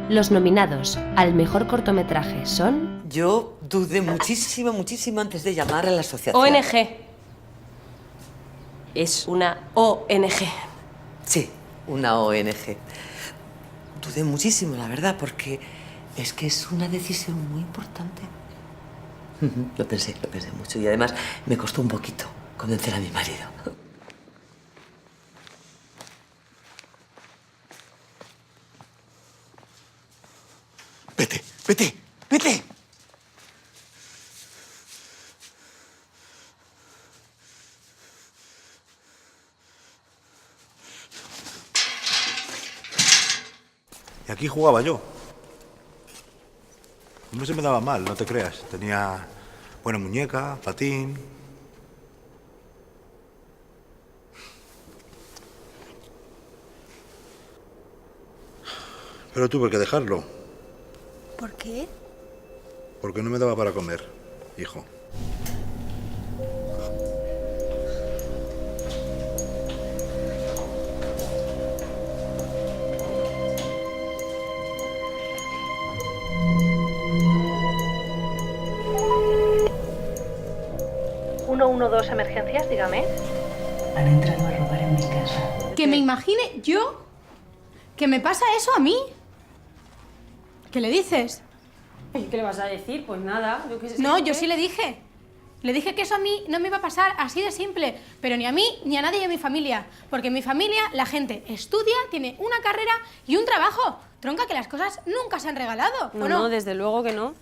Los nominados al mejor cortometraje son... Yo dudé muchísimo antes de llamar a la asociación. ONG. Es una ONG. Sí, una ONG. Dudé muchísimo, la verdad, porque es que es una decisión muy importante. Lo pensé mucho y además me costó un poquito convencer a mi marido. Vete. Y aquí jugaba yo. No se me daba mal, no te creas. Tenía buena muñeca, patín. Pero tuve que dejarlo. ¿Por qué? Porque no me daba para comer, hijo. ¿112 emergencias, dígame? Han entrado a robar en mi casa. Que me imagine yo que me pasa eso a mí. ¿Qué le dices? ¿Y qué le vas a decir? Pues nada. No, yo sí le dije. Le dije que eso a mí no me iba a pasar así de simple. Pero ni a mí ni a nadie de mi familia. Porque en mi familia la gente estudia, tiene una carrera y un trabajo. Tronca, que las cosas nunca se han regalado, ¿o no? No, desde luego que no.